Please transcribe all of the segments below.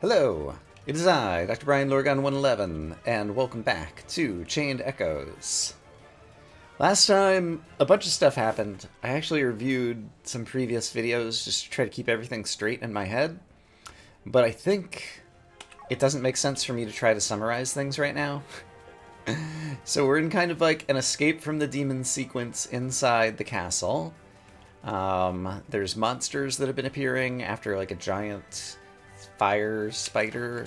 Hello, it is I, Dr. Brian Lorgon 111, and welcome back to Chained Echoes. Last time, a bunch of stuff happened. I actually reviewed some previous videos just to try to keep everything straight in my head, but I think it doesn't make sense for me to try to summarize things right now. So we're in kind of like an escape from the demon sequence inside the castle. There's monsters that have been appearing after like a giant fire spider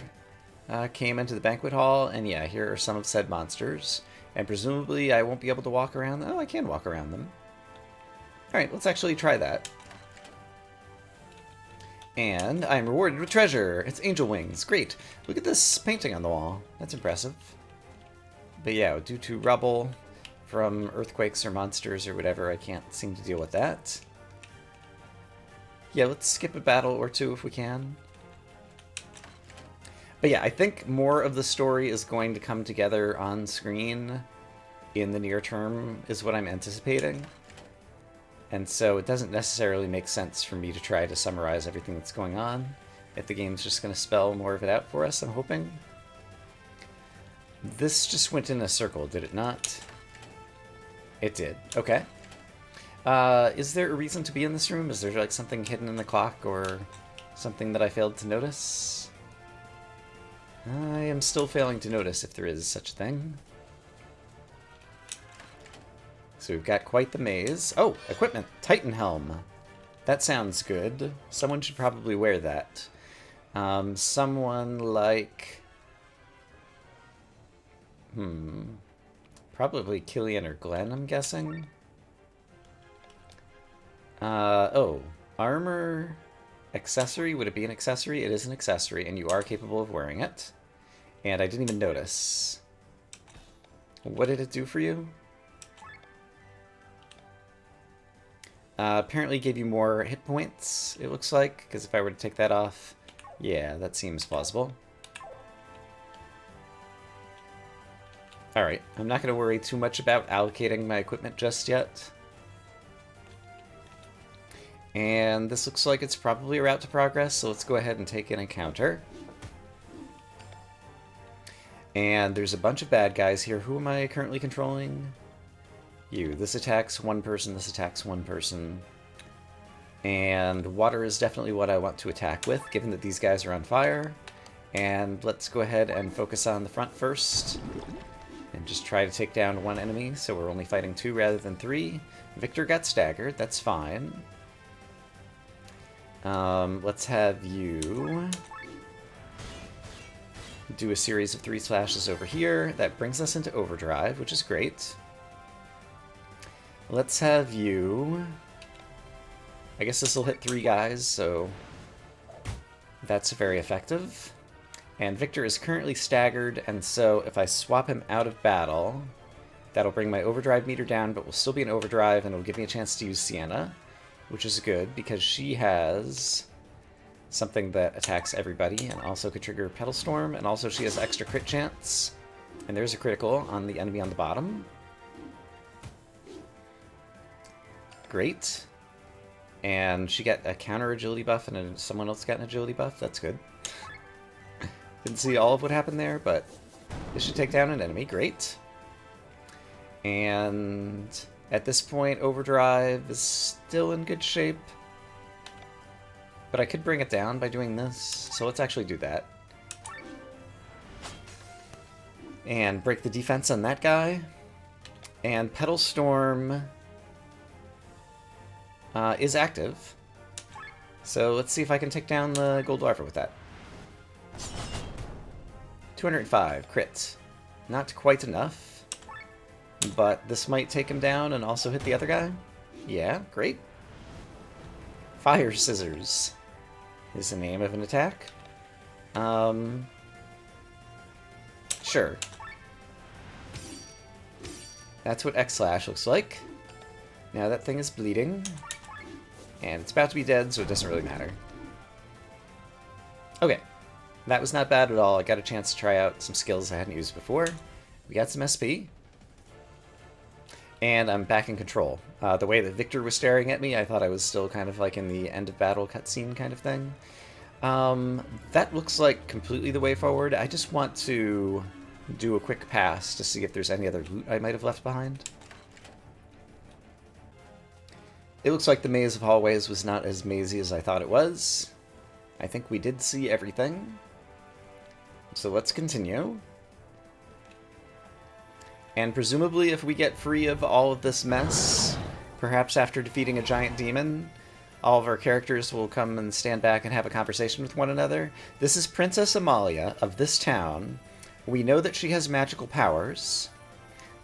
came into the banquet hall, and yeah, here are some of said monsters. And presumably I won't be able to walk around them. Oh, I can walk around them. Alright, let's actually try that. And I'm rewarded with treasure. It's angel wings. Great. Look at this painting on the wall. That's impressive. But yeah, due to rubble from earthquakes or monsters or whatever, I can't seem to deal with that. Yeah, let's skip a battle or two if we can. But yeah, I think more of the story is going to come together on screen in the near term, is what I'm anticipating. And so it doesn't necessarily make sense for me to try to summarize everything that's going on. If the game's just going to spell more of it out for us, I'm hoping. This just went in a circle, did it not? It did. Okay. Is there a reason to be in this room? Is there like something hidden in the clock or something that I failed to notice? I am still failing to notice if there is such a thing. So we've got quite the maze. Oh, equipment. Titan helm. That sounds good. Someone should probably wear that. Someone like... Probably Killian or Glenn, I'm guessing. Oh. Armor... Accessory? Would it be an accessory? It is an accessory, and you are capable of wearing it. And I didn't even notice. What did it do for you? Apparently gave you more hit points, it looks like, because if I were to take that off, yeah, that seems plausible. Alright, I'm not going to worry too much about allocating my equipment just yet. And this looks like it's probably a route to progress, so let's go ahead and take an encounter. And there's a bunch of bad guys here. Who am I currently controlling? You. This attacks one person, this attacks one person. And water is definitely what I want to attack with, given that these guys are on fire. And let's go ahead and focus on the front first. And just try to take down one enemy, so we're only fighting two rather than three. Victor got staggered, that's fine. Let's have you do a series of 3 slashes over here. That brings us into overdrive, which is great. Let's have you... I guess this will hit 3 guys, so that's very effective. And Victor is currently staggered, and so if I swap him out of battle, that'll bring my overdrive meter down, but we'll still be in overdrive, and it'll give me a chance to use Sienna, which is good, because she has something that attacks everybody, and also could trigger Petal Storm, and also she has extra crit chance. And there's a critical on the enemy on the bottom. Great. And she got a counter agility buff, and someone else got an agility buff. That's good. Didn't see all of what happened there, but this should take down an enemy. Great. And at this point, overdrive is still in good shape. But I could bring it down by doing this, so let's actually do that. And break the defense on that guy. And Petal Storm is active. So let's see if I can take down the Gold Larva with that. 205, crit. Not quite enough. But this might take him down and also hit the other guy. Yeah, great. Fire Scissors is the name of an attack. Sure. That's what X-Slash looks like. Now that thing is bleeding. And it's about to be dead, so it doesn't really matter. Okay. That was not bad at all. I got a chance to try out some skills I hadn't used before. We got some SP. And I'm back in control. The way that Victor was staring at me, I thought I was still kind of like in the end of battle cutscene kind of thing. That looks like completely the way forward. I just want to do a quick pass to see if there's any other loot I might have left behind. It looks like the maze of hallways was not as mazy as I thought it was. I think we did see everything. So let's continue. And presumably if we get free of all of this mess, perhaps after defeating a giant demon, all of our characters will come and stand back and have a conversation with one another. This is Princess Amalia of this town. We know that she has magical powers.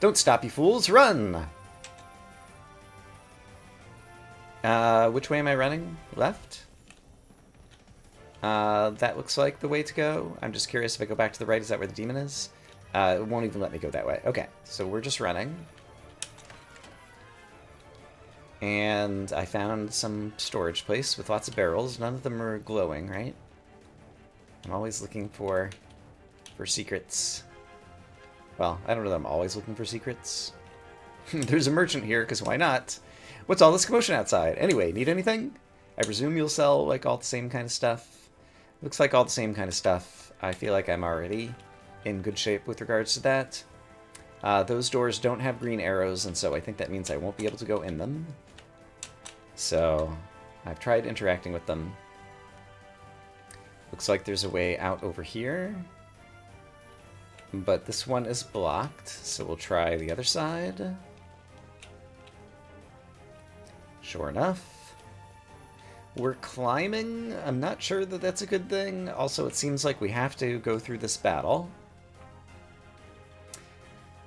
Don't stop, you fools! Run! Which way am I running? Left? That looks like the way to go. I'm just curious if I go back to the right, is that where the demon is? It won't even let me go that way. Okay, so we're just running. And I found some storage place with lots of barrels. None of them are glowing, right? I'm always looking for secrets. Well, I don't know that I'm always looking for secrets. There's a merchant here, because why not? What's all this commotion outside? Anyway, need anything? I presume you'll sell, like, all the same kind of stuff. Looks like all the same kind of stuff. I feel like I'm already in good shape with regards to that. Those doors don't have green arrows, and so I think that means I won't be able to go in them. So, I've tried interacting with them. Looks like there's a way out over here. But this one is blocked, so we'll try the other side. Sure enough. We're climbing. I'm not sure that that's a good thing. Also, it seems like we have to go through this battle.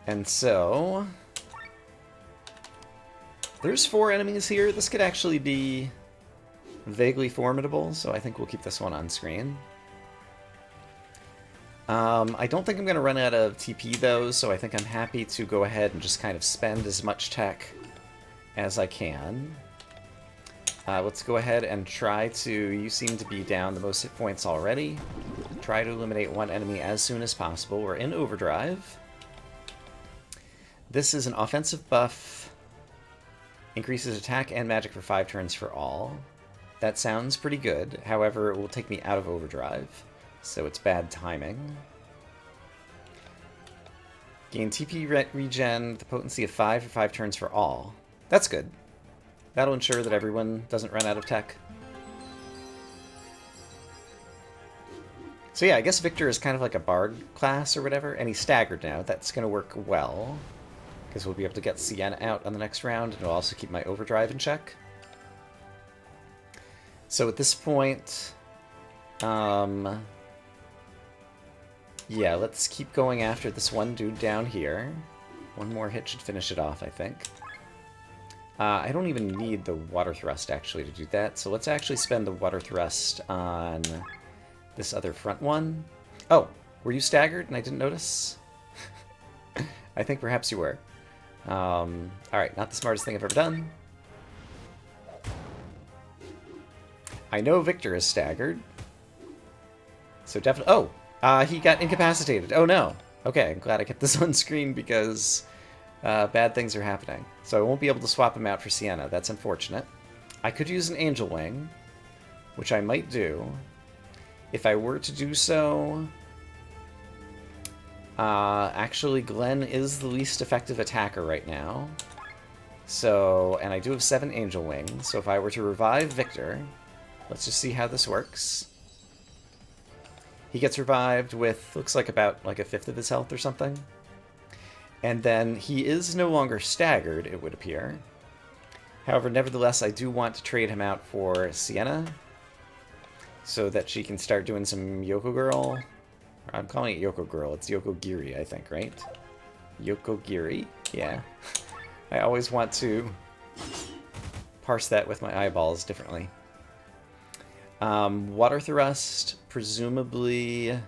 And so... there's 4 enemies here. This could actually be vaguely formidable, so I think we'll keep this one on screen. I don't think I'm going to run out of TP, though, so I think I'm happy to go ahead and just kind of spend as much tech as I can. Let's go ahead and try to... you seem to be down the most hit points already. Try to eliminate one enemy as soon as possible. We're in overdrive. This is an offensive buff. Increases attack and magic for 5 turns for all. That sounds pretty good. However, it will take me out of overdrive, so it's bad timing. Gain TP regen with a potency of 5 for 5 turns for all. That's good. That'll ensure that everyone doesn't run out of tech. So yeah, I guess Victor is kind of like a bard class or whatever, and he's staggered now. That's going to work well, because we'll be able to get Sienna out on the next round, and it'll also keep my overdrive in check. So at this point, yeah, let's keep going after this one dude down here. One more hit should finish it off, I think. I don't even need the water thrust, actually, to do that, so let's actually spend the water thrust on this other front one. Oh, were you staggered and I didn't notice? I think perhaps you were. Alright, not the smartest thing I've ever done. I know Victor is staggered. So definitely... oh! He got incapacitated. Oh no! Okay, I'm glad I kept this on screen because bad things are happening. So I won't be able to swap him out for Sienna. That's unfortunate. I could use an Angel Wing, which I might do. If I were to do so... actually, Glenn is the least effective attacker right now. So, and I do have 7 Angel Wings, so if I were to revive Victor, let's just see how this works. He gets revived with, looks like about like a 1/5 of his health or something. And then he is no longer staggered, it would appear. However, nevertheless, I do want to trade him out for Sienna, so that she can start doing some Yoko Girl. I'm calling it Yoko Girl. It's Yoko Giri, I think, right? Yoko Giri? Yeah. I always want to parse that with my eyeballs differently. Water Thrust, presumably...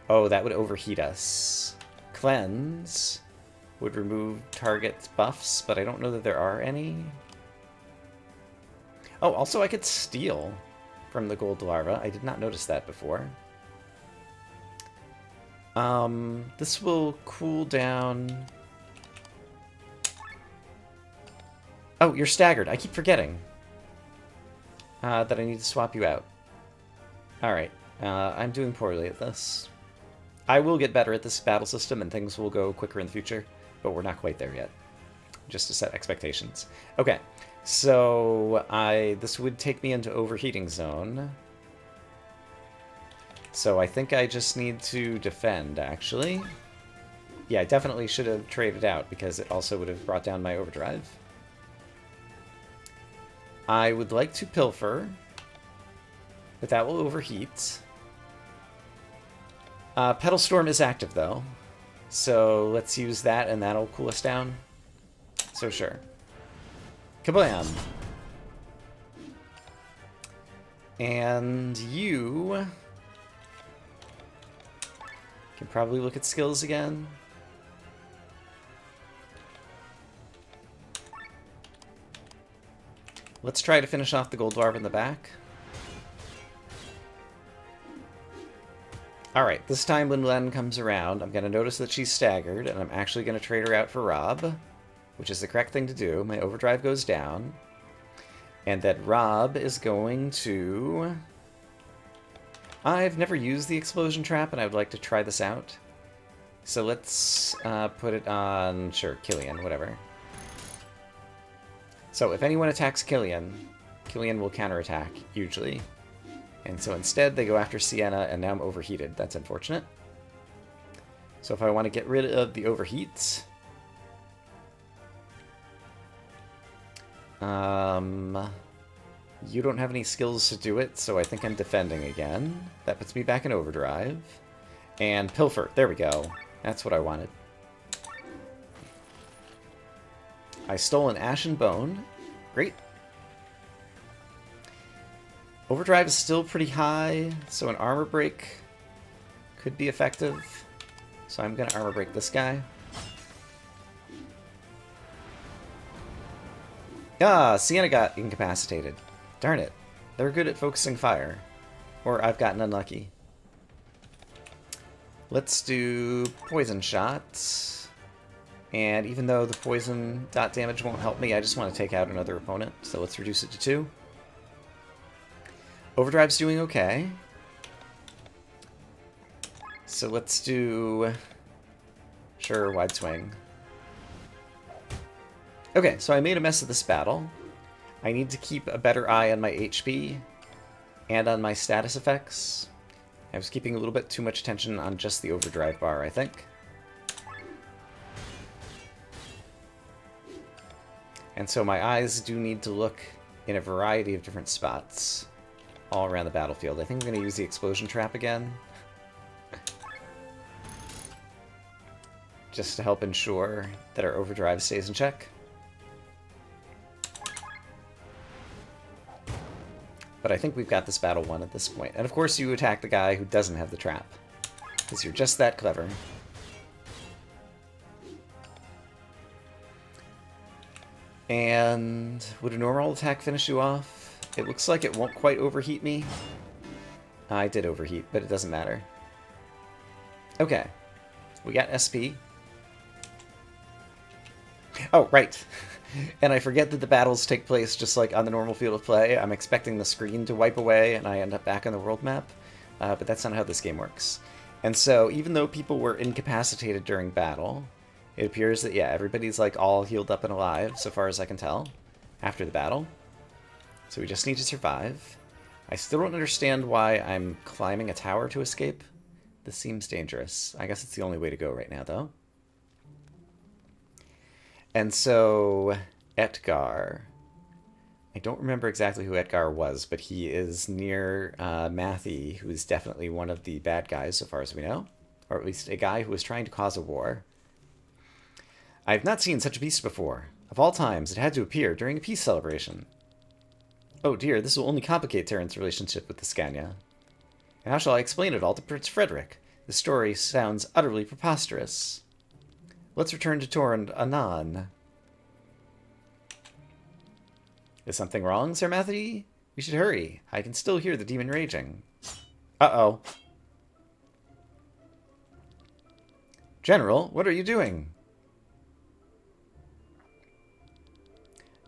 oh, that would overheat us. Cleanse would remove target buffs, but I don't know that there are any. Oh, also I could steal from the gold larva. I did not notice that before. This will cool down... oh, you're staggered. I keep forgetting that I need to swap you out. Alright, I'm doing poorly at this. I will get better at this battle system and things will go quicker in the future, but we're not quite there yet. Just to set expectations. Okay, so this would take me into overheating zone. So I think I just need to defend, actually. Yeah, I definitely should have traded out because it also would have brought down my overdrive. I would like to pilfer, but that will overheat. Petal Storm is active, though. So let's use that, and that'll cool us down. So sure. Kablam! And you can probably look at skills again. Let's try to finish off the gold dwarf in the back. Alright, this time when Len comes around, I'm going to notice that she's staggered, and I'm actually going to trade her out for Rob, which is the correct thing to do. My overdrive goes down. And that Rob is going to... I've never used the explosion trap, and I would like to try this out. So let's put it on, sure, Killian, whatever. So if anyone attacks Killian, Killian will counterattack, usually. And so instead they go after Sienna, and now I'm overheated. That's unfortunate. So if I want to get rid of the overheats... you don't have any skills to do it, so I think I'm defending again. That puts me back in overdrive. And pilfer. There we go. That's what I wanted. I stole an ashen bone. Great. Overdrive is still pretty high, so an armor break could be effective. So I'm going to armor break this guy. Ah, Sienna got incapacitated. Darn it. They're good at focusing fire. Or I've gotten unlucky. Let's do poison shots. And even though the poison dot damage won't help me, I just want to take out another opponent. So let's reduce it to 2. Overdrive's doing okay. So let's do... Sure, wide swing. Okay, so I made a mess of this battle. I need to keep a better eye on my HP and on my status effects. I was keeping a little bit too much attention on just the overdrive bar, I think. And so my eyes do need to look in a variety of different spots all around the battlefield. I think I'm going to use the explosion trap again. Just to help ensure that our overdrive stays in check. But I think we've got this battle won at this point. And of course you attack the guy who doesn't have the trap. Because you're just that clever. And would a normal attack finish you off? It looks like it won't quite overheat me. I did overheat, but it doesn't matter. Okay. We got SP. Oh, right. And I forget that the battles take place just like on the normal field of play. I'm expecting the screen to wipe away and I end up back on the world map. But that's not how this game works. And so even though people were incapacitated during battle, it appears that, yeah, everybody's like all healed up and alive, so far as I can tell, after the battle. So we just need to survive. I still don't understand why I'm climbing a tower to escape. This seems dangerous. I guess it's the only way to go right now, though. And so, Etgar. I don't remember exactly who Etgar was, but he is near Matthew, who is definitely one of the bad guys, so far as we know. Or at least a guy who was trying to cause a war. I have not seen such a beast before. Of all times, it had to appear during a peace celebration. Oh dear, this will only complicate Terran's relationship with the Scania. And how shall I explain it all to Prince Frederick? The story sounds utterly preposterous. Let's return to Torrent anon. Is something wrong, Sir Matthew? We should hurry. I can still hear the demon raging. Uh-oh. General, what are you doing?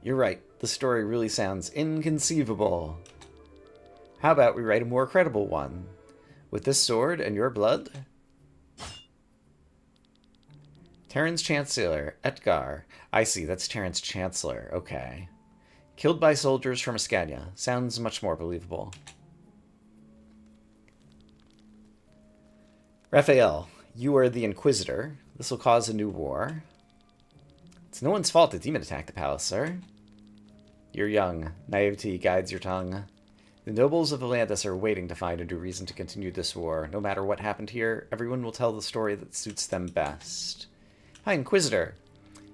You're right. The story really sounds inconceivable. How about we write a more credible one? With this sword and your blood? Terran's Chancellor, Etgar. I see, that's Terran's Chancellor. Okay. Killed by soldiers from Ascania. Sounds much more believable. Raphael, you are the Inquisitor. This will cause a new war. It's no one's fault a demon attacked the palace, sir. You're young. Naivety guides your tongue. The nobles of Atlantis are waiting to find a new reason to continue this war. No matter what happened here, everyone will tell the story that suits them best. Hi, Inquisitor.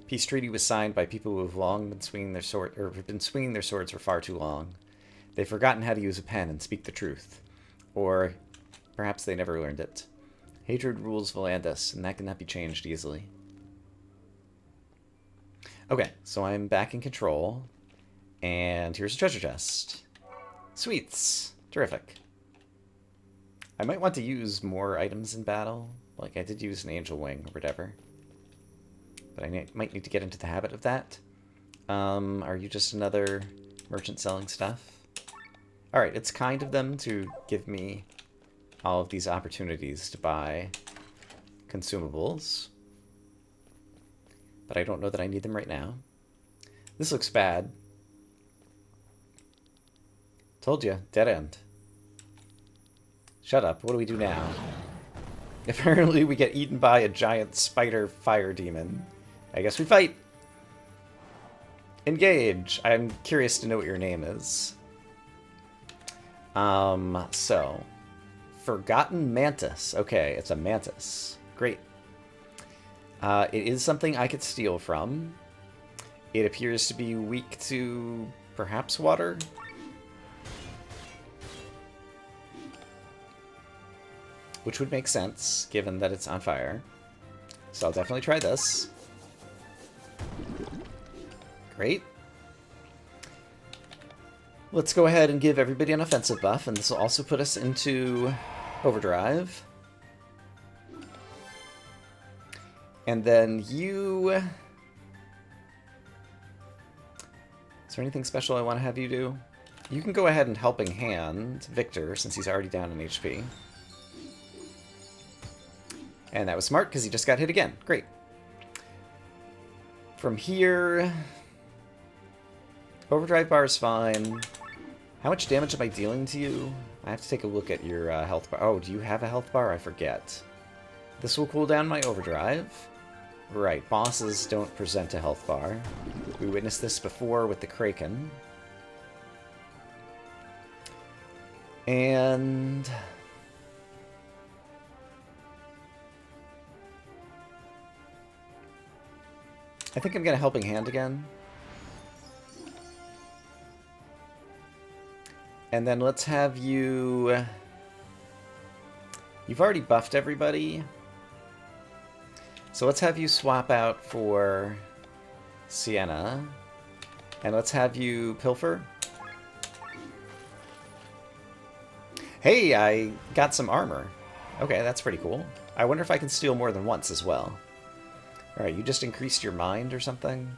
Peace treaty was signed by people who have long been swinging their swords for far too long. They've forgotten how to use a pen and speak the truth. Or perhaps they never learned it. Hatred rules Volandis, and that cannot be changed easily. Okay, so I'm back in control. And here's a treasure chest. Sweets. Terrific. I might want to use more items in battle. Like, I did use an angel wing or whatever. But I might need to get into the habit of that. Are you just another merchant selling stuff? Alright, it's kind of them to give me all of these opportunities to buy consumables. But I don't know that I need them right now. This looks bad. Told you, dead end. Shut up, what do we do now? Apparently we get eaten by a giant spider fire demon. I guess we fight! Engage! I'm curious to know what your name is. So... Forgotten Mantis. Okay, it's a mantis. Great. It is something I could steal from. It appears to be weak to perhaps water. Which would make sense, given that it's on fire. So I'll definitely try this. Great. Let's go ahead and give everybody an offensive buff, and this will also put us into overdrive. And then you... Is there anything special I want to have you do? You can go ahead and Helping Hand Victor, since he's already down in HP. And that was smart, because he just got hit again. Great. From here... Overdrive bar is fine. How much damage am I dealing to you? I have to take a look at your health bar. Oh, do you have a health bar? I forget. This will cool down my overdrive. Right, bosses don't present a health bar. We witnessed this before with the Kraken. And... I think I'm going to Helping Hand again. And then let's have you... You've already buffed everybody. So let's have you swap out for Sienna. And let's have you Pilfer. Hey, I got some armor. Okay, that's pretty cool. I wonder if I can steal more than once as well. Alright, you just increased your mind or something?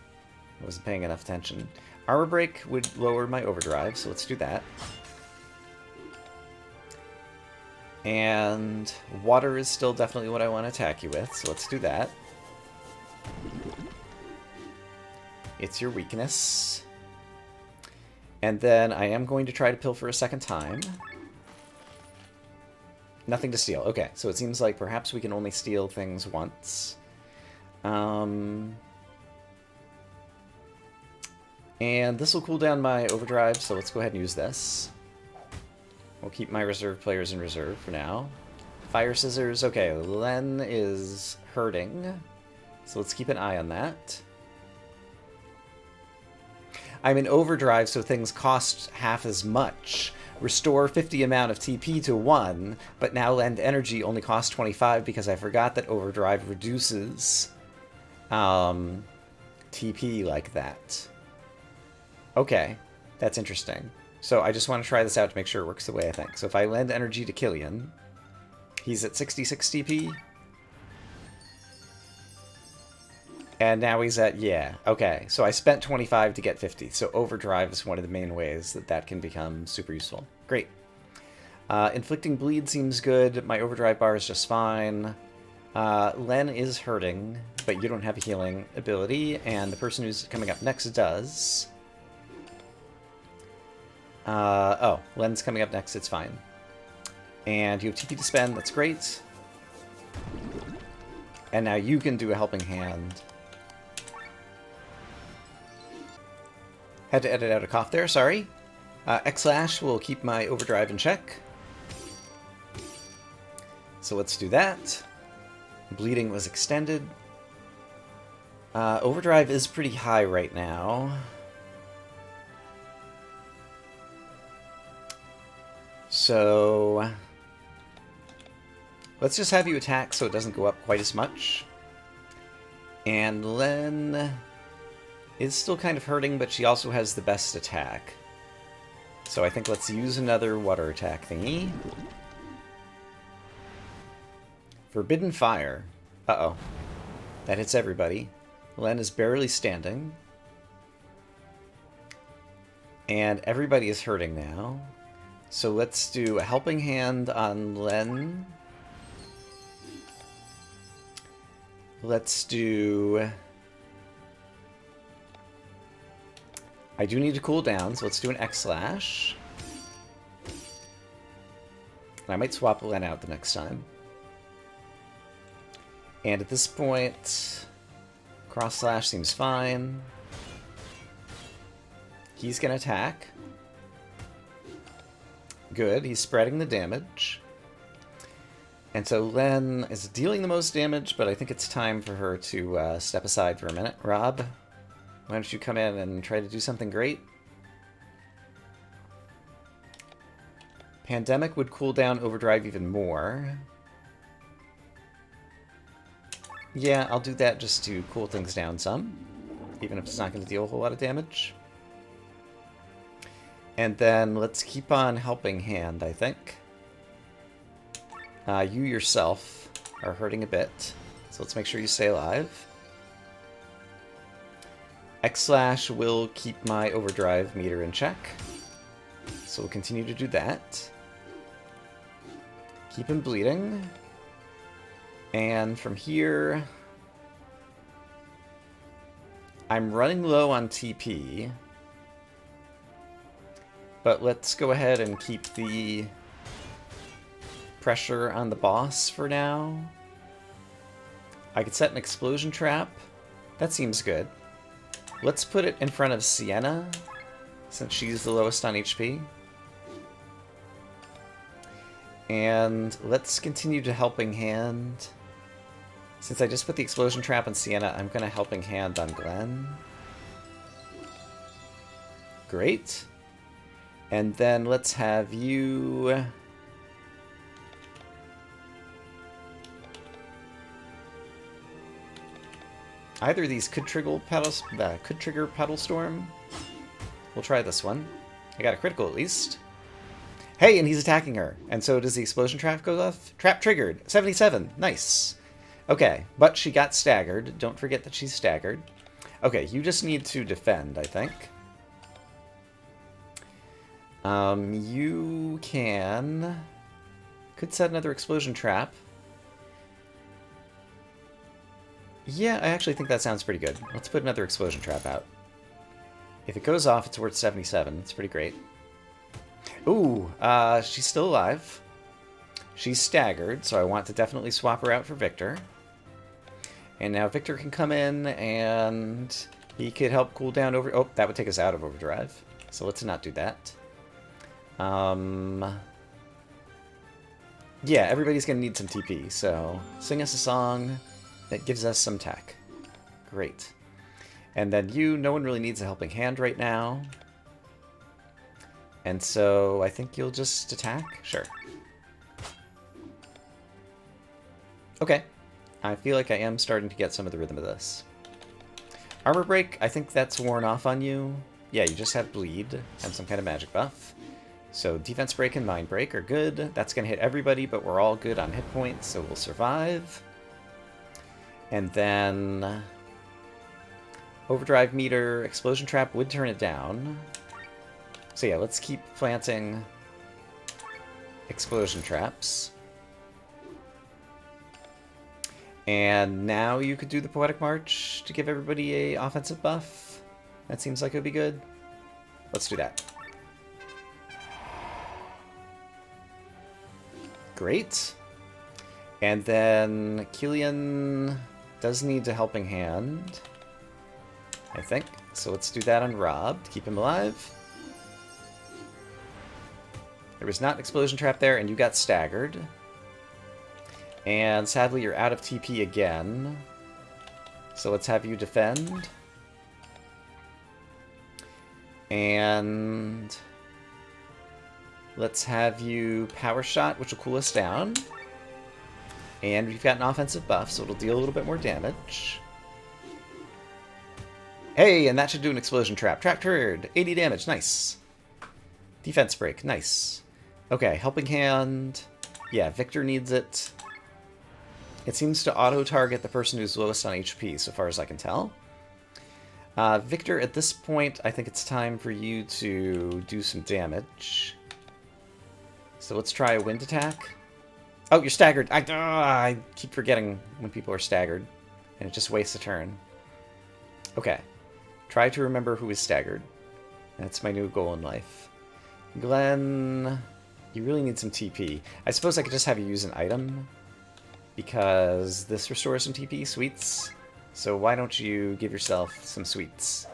I wasn't paying enough attention. Armor break would lower my overdrive, so let's do that. And water is still definitely what I want to attack you with, so let's do that. It's your weakness. And then I am going to try to Pilfer a second time. Nothing to steal. Okay, so it seems like perhaps we can only steal things once. And this will cool down my overdrive, so let's go ahead and use this. We'll keep my reserve players in reserve for now. Fire Scissors. Okay, Len is hurting, so let's keep an eye on that. I'm in overdrive, so things cost half as much. Restore 50 amount of TP to 1, but now lend energy only costs 25 because I forgot that overdrive reduces TP like that. Okay, that's interesting. So I just want to try this out to make sure it works the way I think. So if I lend energy to Killian, he's at 66 TP. And now he's at, yeah, okay. So I spent 25 to get 50. So overdrive is one of the main ways that that can become super useful. Great. Inflicting bleed seems good. My overdrive bar is just fine. Len is hurting, but you don't have a healing ability, and the person who's coming up next does. Oh, Len's coming up next, it's fine. And you have TP to spend, that's great. And now you can do a helping hand. Had to edit out a cough there, sorry. X-Slash will keep my overdrive in check. So let's do that. Bleeding was extended. Overdrive is pretty high right now. So let's just have you attack so it doesn't go up quite as much. And Len is still kind of hurting, but she also has the best attack. So I think let's use another water attack thingy. Forbidden Fire. Uh-oh. That hits everybody. Len is barely standing. And everybody is hurting now. So let's do a helping hand on Len. Let's do... I do need to cool down, so let's do an X-Slash. I might swap Len out the next time. And at this point, Cross Slash seems fine. He's gonna attack. Good, he's spreading the damage. And so Len is dealing the most damage, but I think it's time for her to step aside for a minute. Rob, why don't you come in and try to do something great? Pandemic would cool down Overdrive even more. Yeah, I'll do that just to cool things down some, even if it's not going to deal a whole lot of damage. And then let's keep on Helping Hand, I think. You yourself are hurting a bit, so let's make sure you stay alive. X-Slash will keep my overdrive meter in check, so we'll continue to do that. Keep him bleeding. And from here, I'm running low on TP, but let's go ahead and keep the pressure on the boss for now. I could set an explosion trap. That seems good. Let's put it in front of Sienna, since she's the lowest on HP. And let's continue to Helping Hand. Since I just put the explosion trap on Sienna, I'm going to Helping Hand on Glenn. Great. And then let's have you... Either of these could trigger Pedal Storm. We'll try this one. I got a critical at least. Hey, and he's attacking her. And so does the explosion trap go off? Trap triggered. 77. Nice. Okay, but she got staggered. Don't forget that she's staggered. Okay, you just need to defend, I think. You could set another explosion trap. Yeah, I actually think that sounds pretty good. Let's put another explosion trap out. If it goes off, it's worth 77. It's pretty great. Ooh, she's still alive. She's staggered, so I want to definitely swap her out for Victor. And now Victor can come in, and he could help cool down over... Oh, that would take us out of Overdrive. So let's not do that. Yeah, everybody's going to need some TP, so sing us a song that gives us some tech. Great. And then no one really needs a helping hand right now. And so I think you'll just attack? Sure. Okay. I feel like I am starting to get some of the rhythm of this. Armor break, I think that's worn off on you. Yeah, you just have bleed and some kind of magic buff. So defense break and mind break are good. That's going to hit everybody, but we're all good on hit points, so we'll survive. And then overdrive meter, explosion trap would turn it down. So yeah, let's keep planting explosion traps. And now you could do the Poetic March to give everybody a offensive buff. That seems like it would be good. Let's do that. Great. And then Killian does need a helping hand, I think. So let's do that on Rob to keep him alive. There was not an explosion trap there, and you got staggered. And sadly, you're out of TP again. So let's have you defend. And let's have you power shot, which will cool us down. And we've got an offensive buff, so it'll deal a little bit more damage. Hey, and that should do an explosion trap. Trap triggered. 80 damage. Nice. Defense break. Nice. Okay, helping hand. Yeah, Victor needs it. It seems to auto-target the person who's lowest on HP, so far as I can tell. Victor, at this point, I think it's time for you to do some damage. So let's try a wind attack. Oh, you're staggered. I keep forgetting when people are staggered, and it just wastes a turn. Okay. Try to remember who is staggered. That's my new goal in life. Glenn, you really need some TP. I suppose I could just have you use an item, because this restores some TP, sweets. So why don't you give yourself some sweets?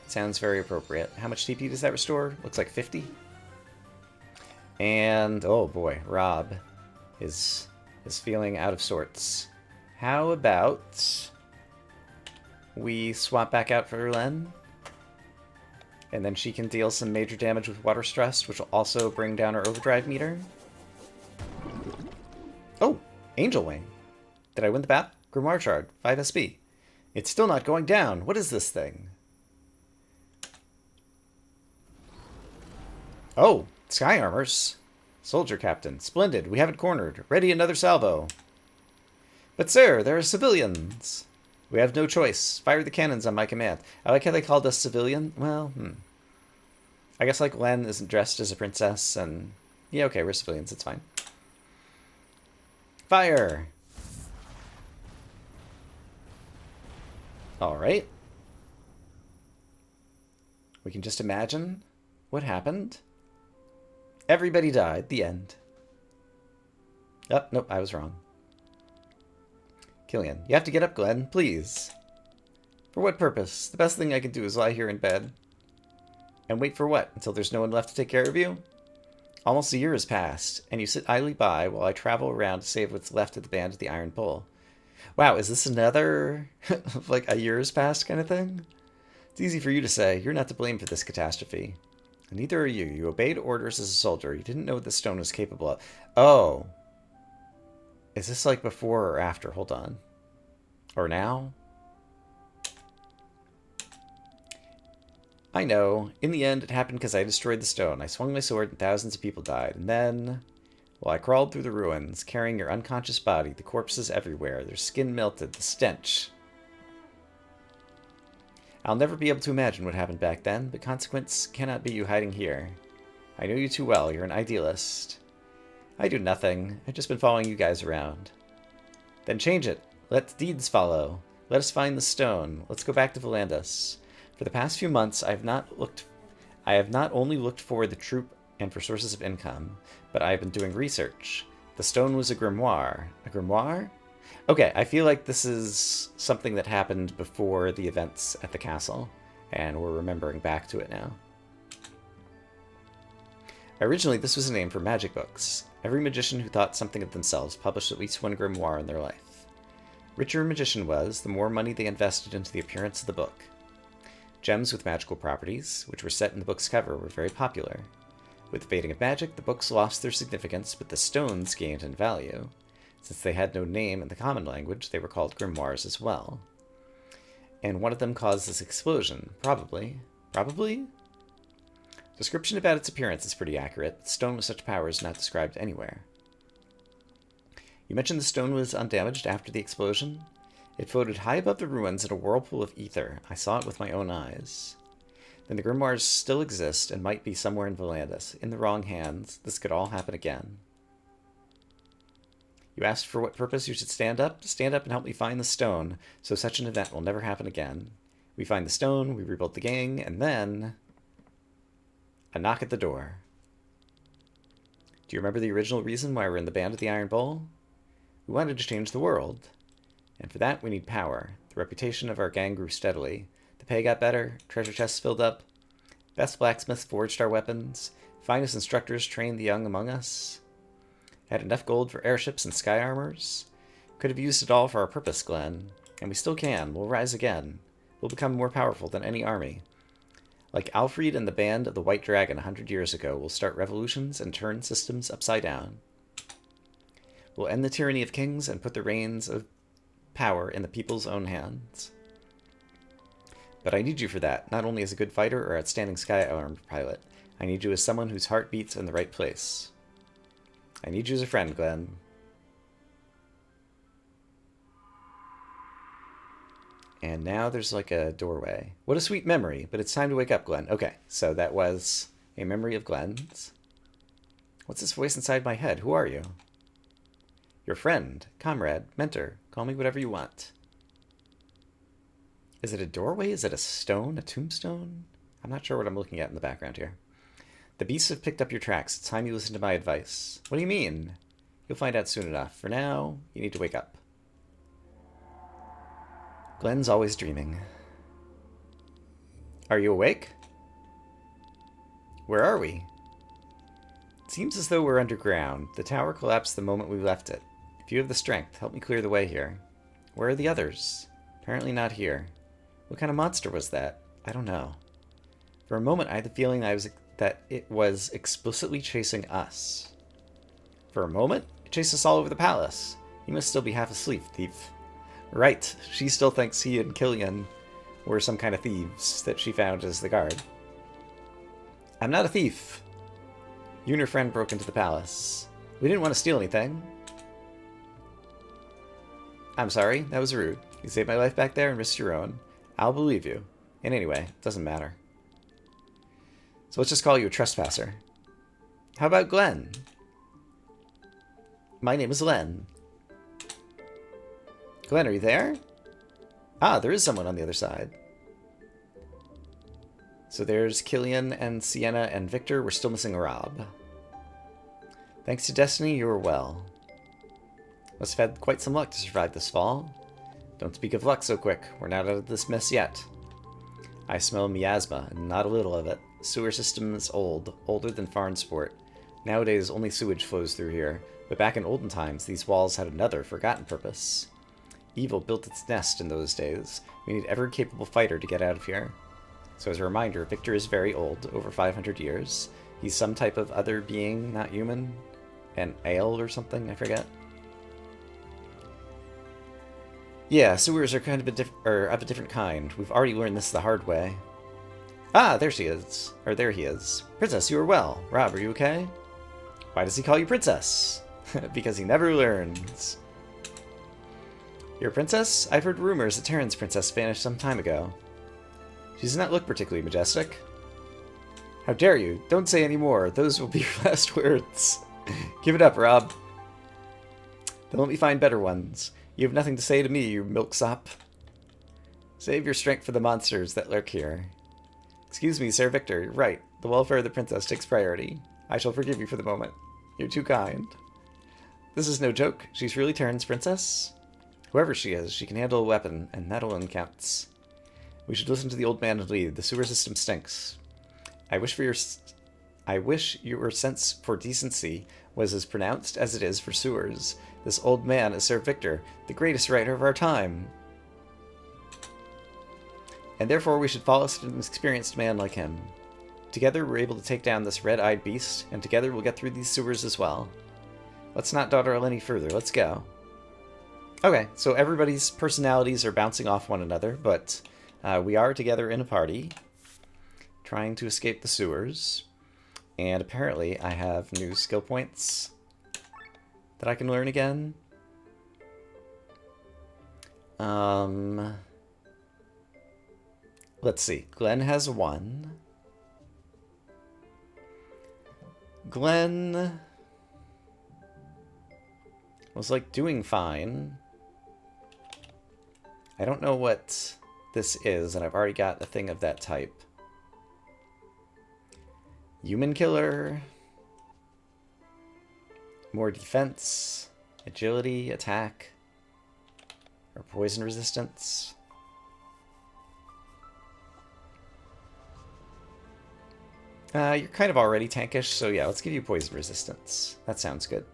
Sounds very appropriate. How much TP does that restore? Looks like 50. And, oh boy, Rob is feeling out of sorts. How about we swap back out for Len? And then she can deal some major damage with Water Stress, which will also bring down her overdrive meter. Oh, Angel Wing. Did I win the bat? Grimoire Shard, 5 SB. It's still not going down. What is this thing? Oh, Sky Armors. Soldier Captain. Splendid. We have it cornered. Ready another salvo. But sir, there are civilians. We have no choice. Fire the cannons on my command. I like how they called us civilian. Well, I guess like Len isn't dressed as a princess and... Yeah, okay, we're civilians. It's fine. Fire! Alright. We can just imagine what happened. Everybody died. The end. Oh, nope, I was wrong. Killian, you have to get up, Glenn, please. For what purpose? The best thing I can do is lie here in bed. And wait for what? Until there's no one left to take care of you? Almost a year has passed, and you sit idly by while I travel around to save what's left of the band at the Iron Pole. Wow, is this another, like, a year has passed kind of thing? It's easy for you to say. You're not to blame for this catastrophe. And neither are you. You obeyed orders as a soldier. You didn't know what the stone was capable of. Oh. Is this like before or after? Hold on. Or now? I know. In the end, it happened because I destroyed the stone. I swung my sword and thousands of people died. And then... Well, I crawled through the ruins, carrying your unconscious body, the corpses everywhere, their skin melted, the stench. I'll never be able to imagine what happened back then, but consequence cannot be you hiding here. I know you too well. You're an idealist. I do nothing. I've just been following you guys around. Then change it. Let deeds follow. Let us find the stone. Let's go back to Volandas. For the past few months, I have not only looked for the troop and for sources of income, but I have been doing research. The stone was a grimoire. A grimoire? Okay, I feel like this is something that happened before the events at the castle, and we're remembering back to it now. Originally, this was a name for magic books. Every magician who thought something of themselves published at least one grimoire in their life. Richer a magician was, the more money they invested into the appearance of the book. Gems with magical properties, which were set in the book's cover, were very popular. With the fading of magic, the books lost their significance, but the stones gained in value. Since they had no name in the common language, they were called grimoires as well. And one of them caused this explosion. Probably. Probably? Description about its appearance is pretty accurate. The stone with such power is not described anywhere. You mentioned the stone was undamaged after the explosion? It floated high above the ruins in a whirlpool of ether. I saw it with my own eyes. then the grimoires still exist and might be somewhere in Volandis. In the wrong hands, this could all happen again. You asked for what purpose you should stand up? Stand up and help me find the stone, so such an event will never happen again. We find the stone, we rebuild the gang, and then... a knock at the door. Do you remember the original reason why we're in the Band of the Iron Bowl? We wanted to change the world. And for that, we need power. The reputation of our gang grew steadily. The pay got better, treasure chests filled up, best blacksmiths forged our weapons, finest instructors trained the young among us. Had enough gold for airships and sky armors. Could have used it all for our purpose, Glenn. And we still can. We'll rise again. We'll become more powerful than any army. Like Alfred and the Band of the White Dragon 100 years ago, we'll start revolutions and turn systems upside down. We'll end the tyranny of kings and put the reins of power in the people's own hands. But I need you for that, not only as a good fighter or outstanding sky armor pilot. I need you as someone whose heart beats in the right place. I need you as a friend, Glenn. And now there's like a doorway. What a sweet memory, but it's time to wake up, Glenn. Okay, so that was a memory of Glenn's. What's this voice inside my head? Who are you? Your friend, comrade, mentor. Call me whatever you want. Is it a doorway? Is it a stone? A tombstone? I'm not sure what I'm looking at in the background here. The beasts have picked up your tracks. It's time you listen to my advice. What do you mean? You'll find out soon enough. For now, you need to wake up. Glenn's always dreaming. Are you awake? Where are we? It seems as though we're underground. The tower collapsed the moment we left it. If you have the strength, help me clear the way here. Where are the others? Apparently not here. What kind of monster was that? I don't know. For a moment, I had the feeling that it was explicitly chasing us. For a moment, it chased us all over the palace. You must still be half asleep, thief. Right, she still thinks he and Killian were some kind of thieves that she found as the guard. I'm not a thief. You and your friend broke into the palace. We didn't want to steal anything. I'm sorry, that was rude. You saved my life back there and risked your own. I'll believe you. And anyway, it doesn't matter. So let's just call you a trespasser. How about Glenn? My name is Len. Glenn, are you there? Ah, there is someone on the other side. So there's Killian and Sienna and Victor. We're still missing Rob. Thanks to Destiny, you were well. Must have had quite some luck to survive this fall. Don't speak of luck so quick. We're not out of this mess yet. I smell miasma, and not a little of it. Sewer system is old, older than Farnsport. Nowadays, only sewage flows through here, but back in olden times, these walls had another, forgotten purpose. Evil built its nest in those days. We need every capable fighter to get out of here. So as a reminder, Victor is very old, over 500 years. He's some type of other being, not human. An ale or something, I forget. Yeah, sewers are kind of of a different kind. We've already learned this the hard way. Ah, there she is. Or there he is. Princess, you are well. Rob, are you okay? Why does he call you Princess? Because he never learns. You're a princess? I've heard rumors that Terran's princess vanished some time ago. She does not look particularly majestic. How dare you? Don't say any more. Those will be your last words. Give it up, Rob. Then let me find better ones. You have nothing to say to me, you milksop. Save your strength for the monsters that lurk here. Excuse me, Sir Victor. You're right. The welfare of the princess takes priority. I shall forgive you for the moment. You're too kind. This is no joke. She's really Terran's princess? Whoever she is, she can handle a weapon, and that alone counts. We should listen to the old man and lead. The sewer system stinks. I wish your sense for decency was as pronounced as it is for sewers. This old man is Sir Victor, the greatest writer of our time. And therefore we should follow an experienced man like him. Together we're able to take down this red-eyed beast, and together we'll get through these sewers as well. Let's not dawdle any further. Let's go. Okay, so everybody's personalities are bouncing off one another, but we are together in a party, trying to escape the sewers. And apparently I have new skill points that I can learn again. let's see. Glenn has 1. Glenn was, like, doing fine. I don't know what this is, and I've already got a thing of that type. Human killer. More defense. Agility, attack. Or poison resistance. You're kind of already tankish, so yeah, let's give you poison resistance. That sounds good.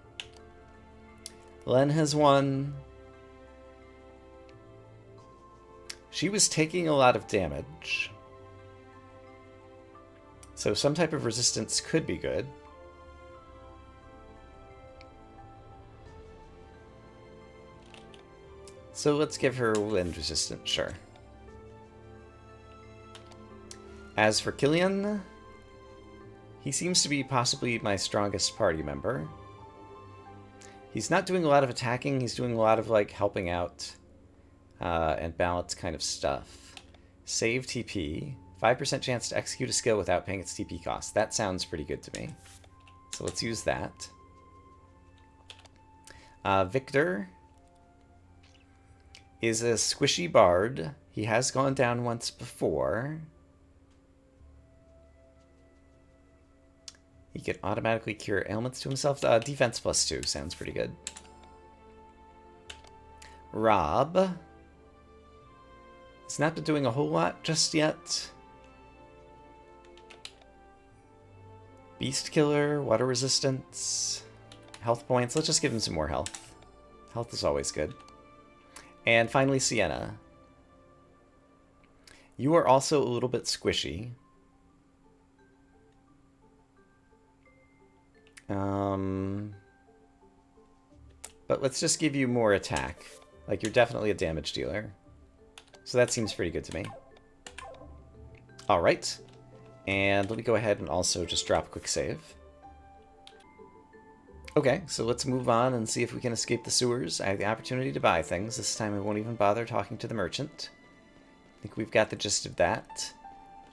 Len has 1. She was taking a lot of damage. So some type of resistance could be good. So let's give her wind resistance, sure. As for Killian, he seems to be possibly my strongest party member. He's not doing a lot of attacking, he's doing a lot of, like, helping out and balance kind of stuff. Save TP. 5% chance to execute a skill without paying its TP cost. That sounds pretty good to me. So let's use that. Victor is a squishy bard. He has gone down once before. He can automatically cure ailments to himself. Defense +2 sounds pretty good. Rob has not been doing a whole lot just yet. Beast Killer, water resistance, health points. Let's just give him some more health. Health is always good. And finally, Sienna. You are also a little bit squishy. But let's just give you more attack. Like, you're definitely a damage dealer. So that seems pretty good to me. Alright. And let me go ahead and also just drop a quick save. Okay, so let's move on and see if we can escape the sewers. I have the opportunity to buy things. This time I won't even bother talking to the merchant. I think we've got the gist of that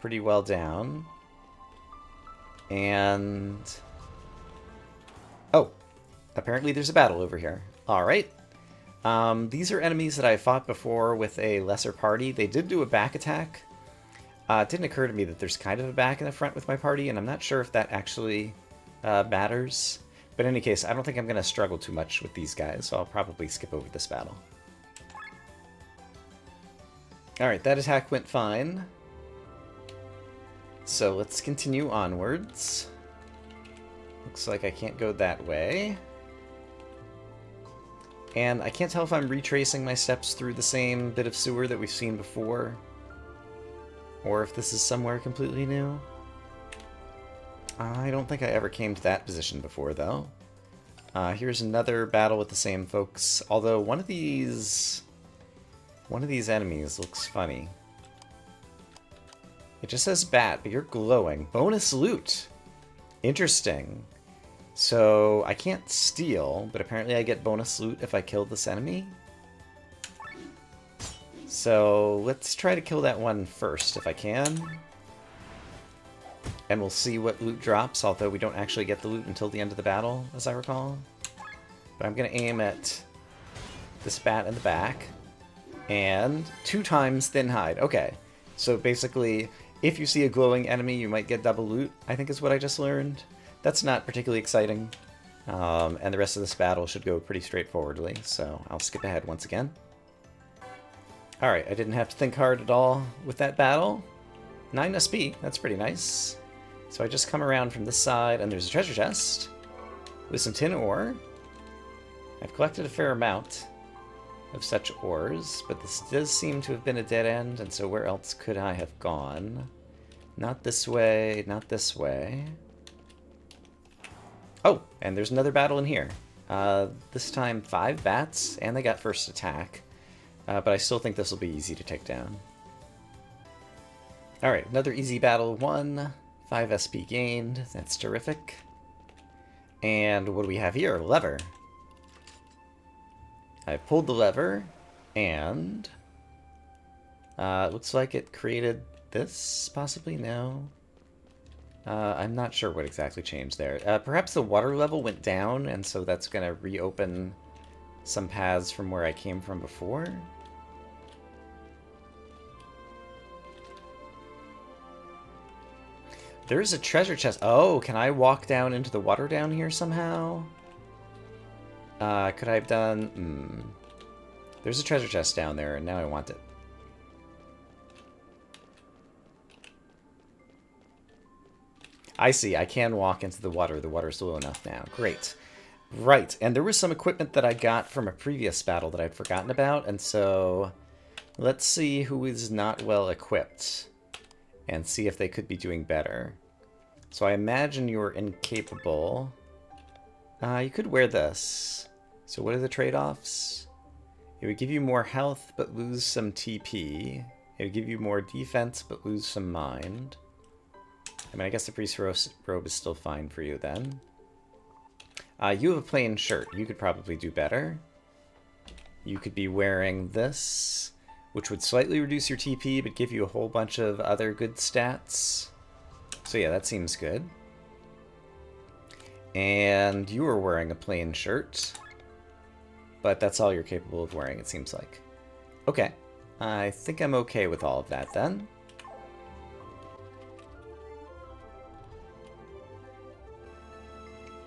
pretty well down. And... oh, apparently there's a battle over here. Alright. These are enemies that I fought before with a lesser party. They did do a back attack. It didn't occur to me that there's kind of a back and a front with my party, and I'm not sure if that actually matters. But in any case, I don't think I'm going to struggle too much with these guys, so I'll probably skip over this battle. Alright, that attack went fine. So let's continue onwards. Looks like I can't go that way. And I can't tell if I'm retracing my steps through the same bit of sewer that we've seen before, or if this is somewhere completely new. I don't think I ever came to that position before, though. Here's another battle with the same folks, although one of these enemies looks funny. It just says bat, but you're glowing. Bonus loot! Interesting. So, I can't steal, but apparently I get bonus loot if I kill this enemy. So, let's try to kill that one first, if I can. And we'll see what loot drops, although we don't actually get the loot until the end of the battle, as I recall. But I'm going to aim at this bat in the back. And 2 times thin hide. Okay, so basically, if you see a glowing enemy, you might get double loot, I think is what I just learned. That's not particularly exciting. And the rest of this battle should go pretty straightforwardly, so I'll skip ahead once again. Alright, I didn't have to think hard at all with that battle. 9 SP, that's pretty nice. So I just come around from this side, and there's a treasure chest with some tin ore. I've collected a fair amount of such ores, but this does seem to have been a dead end, and so where else could I have gone? Not this way, not this way. Oh, and there's another battle in here. This time 5 bats, and they got first attack. But I still think this will be easy to take down. Alright, another easy battle won. 5 SP gained. That's terrific. And what do we have here? Lever. I pulled the lever, and it looks like it created this, possibly? No. I'm not sure what exactly changed there. Perhaps the water level went down, and so that's going to reopen some paths from where I came from before. There's a treasure chest. Oh, can I walk down into the water down here somehow? Could I have done... There's a treasure chest down there, and now I want it. I see. I can walk into the water. The water's low enough now. Great. Right. And there was some equipment that I got from a previous battle that I'd forgotten about, and so let's see who is not well equipped and see if they could be doing better. So I imagine you're incapable. You could wear this. So what are the trade-offs? It would give you more health, but lose some TP. It would give you more defense, but lose some mind. I mean, I guess the priest robe is still fine for you then. You have a plain shirt. You could probably do better. You could be wearing this, which would slightly reduce your TP, but give you a whole bunch of other good stats. So yeah, that seems good. And you are wearing a plain shirt, but that's all you're capable of wearing, it seems like. Okay. I think I'm okay with all of that then.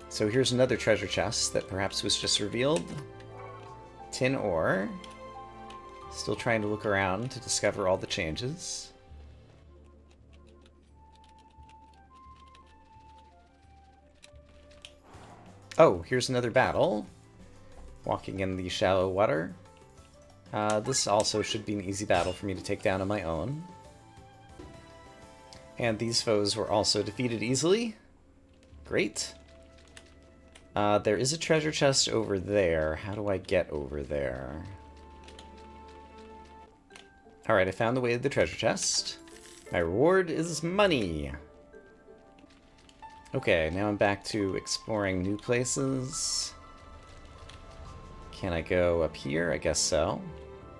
So here's another treasure chest that perhaps was just revealed. Tin ore. Still trying to look around to discover all the changes. Oh, here's another battle. Walking in the shallow water. This also should be an easy battle for me to take down on my own. And these foes were also defeated easily. Great. There is a treasure chest over there. How do I get over there? Alright, I found the way to the treasure chest. My reward is money. Okay, now I'm back to exploring new places. Can I go up here? I guess so.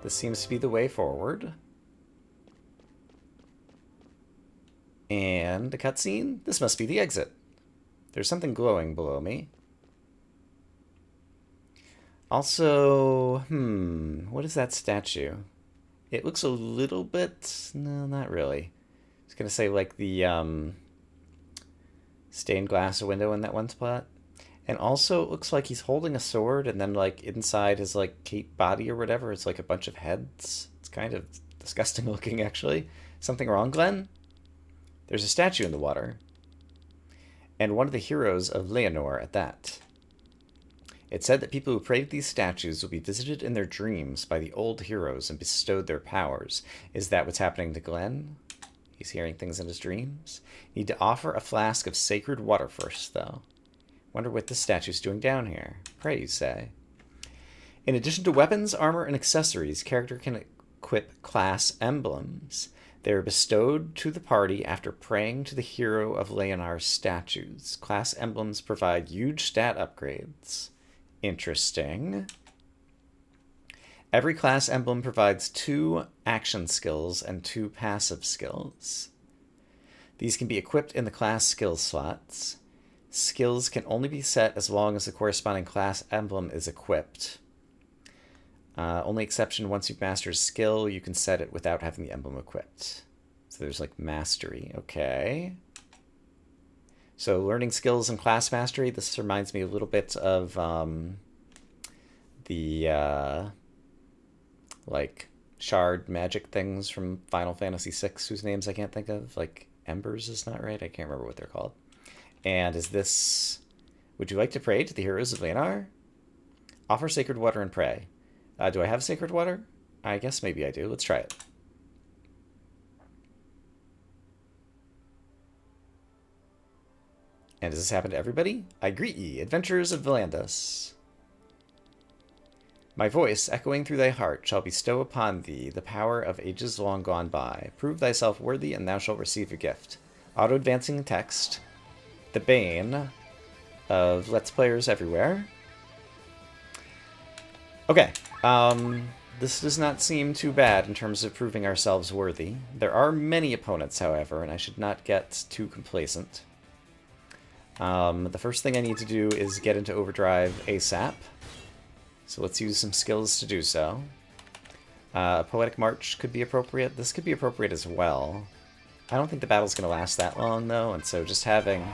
This seems to be the way forward. And a cutscene? This must be the exit. There's something glowing below me. Also, what is that statue? It looks a little bit... No, not really. I was going to say like the stained glass window in that one spot. And also, it looks like he's holding a sword, and then like inside his like cape body or whatever, it's like a bunch of heads. It's kind of disgusting looking, actually. Something wrong, Glenn? There's a statue in the water. And one of the heroes of Leonor at that. It said that people who prayed to these statues will be visited in their dreams by the old heroes and bestowed their powers. Is that what's happening to Glenn? He's hearing things in his dreams. Need to offer a flask of sacred water first, though. Wonder what this statue's doing down here. Pray, you say. In addition to weapons, armor, and accessories, character can equip class emblems. They are bestowed to the party after praying to the hero of Leonar's statues. Class emblems provide huge stat upgrades. Interesting. Every class emblem provides 2 action skills and 2 passive skills. These can be equipped in the class skill slots. Skills can only be set as long as the corresponding class emblem is equipped. Only exception, once you've mastered a skill, you can set it without having the emblem equipped. So there's like mastery. Okay. So learning skills and class mastery, this reminds me a little bit of the like shard magic things from Final Fantasy VI, whose names I can't think of. Like Embers is not right. I can't remember what they're called. And is this... Would you like to pray to the heroes of Leonar? Offer sacred water and pray. Do I have sacred water? I guess maybe I do. Let's try it. And does this happen to everybody? I greet ye, adventurers of Volandas. My voice, echoing through thy heart, shall bestow upon thee the power of ages long gone by. Prove thyself worthy, and thou shalt receive a gift. Auto-advancing text. The bane of Let's Players everywhere. Okay. This does not seem too bad in terms of proving ourselves worthy. There are many opponents, however, and I should not get too complacent. The first thing I need to do is get into overdrive ASAP. So let's use some skills to do so. Poetic March could be appropriate. This could be appropriate as well. I don't think the battle's going to last that long, though, and so just having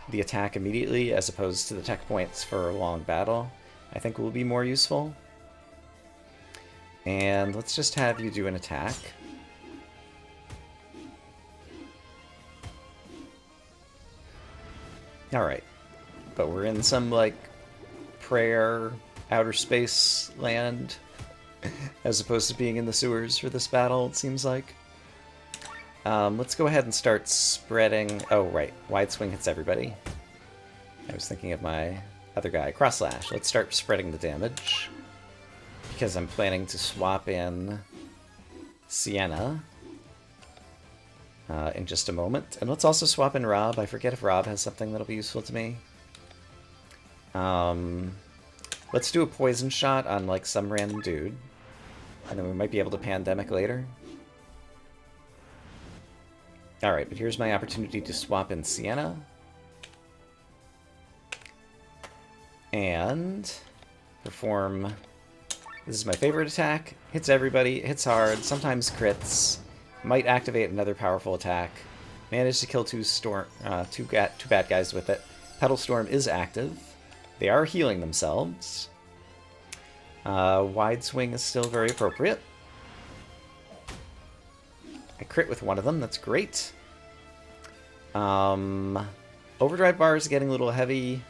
the attack immediately as opposed to the tech points for a long battle, I think will be more useful. And let's just have you do an attack. Alright. But we're in some, like, prayer outer space land as opposed to being in the sewers for this battle, it seems like. Let's go ahead and start spreading... Oh, right. Wide swing hits everybody. I was thinking of my other guy. Cross slash. Let's start spreading the damage. Because I'm planning to swap in Sienna in just a moment. And let's also swap in Rob. I forget if Rob has something that'll be useful to me. Let's do a poison shot on, like, some random dude. And then we might be able to pandemic later. Alright, but here's my opportunity to swap in Sienna. And perform... This is my favorite attack. Hits everybody, hits hard, sometimes crits. Might activate another powerful attack. Managed to kill two bad guys with it. Petal Storm is active. They are healing themselves. Wide swing is still very appropriate. I crit with one of them, that's great. Overdrive bar is getting a little heavy,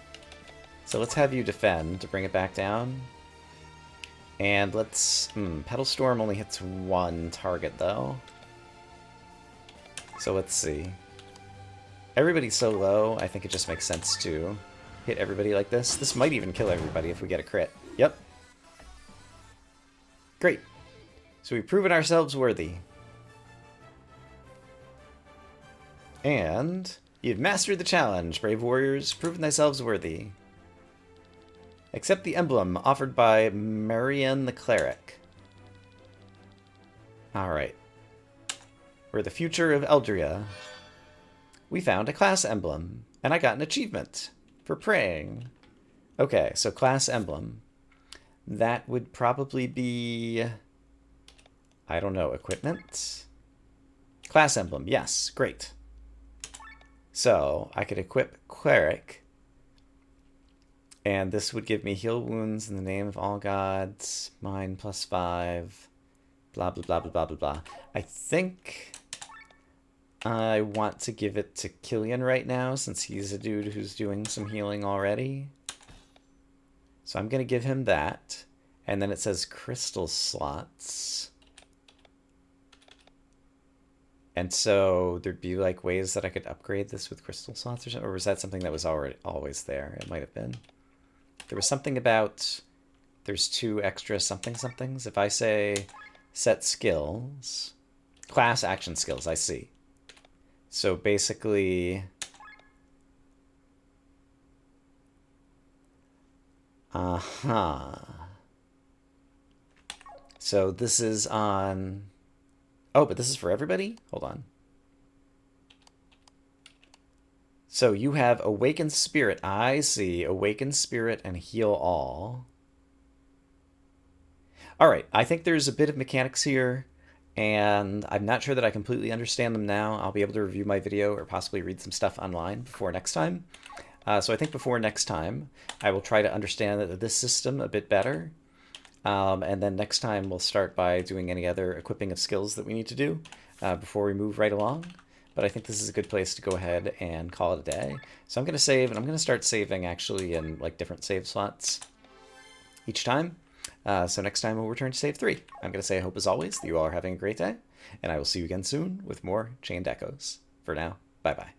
so let's have you defend to bring it back down. And let's... Petal Storm only hits one target, though. So let's see. Everybody's so low, I think it just makes sense to hit everybody like this. This might even kill everybody if we get a crit. Yep. Great. So we've proven ourselves worthy. And you've mastered the challenge, brave warriors, proven thyselves worthy. Accept the emblem offered by Marianne the Cleric. Alright. We're the future of Eldria. We found a class emblem, and I got an achievement for praying. Okay, so class emblem. That would probably be... I don't know, equipment? Class emblem, yes, great. So, I could equip Cleric. And this would give me heal wounds in the name of all gods. Mine +5. Blah, blah, blah, blah, blah, blah, blah. I think I want to give it to Killian right now, since he's a dude who's doing some healing already. So I'm going to give him that. And then it says crystal slots. And so there'd be like ways that I could upgrade this with crystal slots or something. Or was that something that was already always there? It might have been. There was something about there's 2 extra somethings. If I say set skills, class action skills, I see. So basically, so this is on, oh, but this is for everybody? Hold on. So you have Awakened Spirit. I see. Awakened Spirit and Heal All. Alright, I think there's a bit of mechanics here, and I'm not sure that I completely understand them now. I'll be able to review my video or possibly read some stuff online before next time. So I think before next time, I will try to understand this system a bit better. And then next time we'll start by doing any other equipping of skills that we need to do before we move right along. But I think this is a good place to go ahead and call it a day. So I'm going to save, and I'm going to start saving actually in like different save slots each time. So next time we'll return to save 3. I'm going to say I hope as always that you all are having a great day, and I will see you again soon with more Chained Echoes. For now, bye-bye.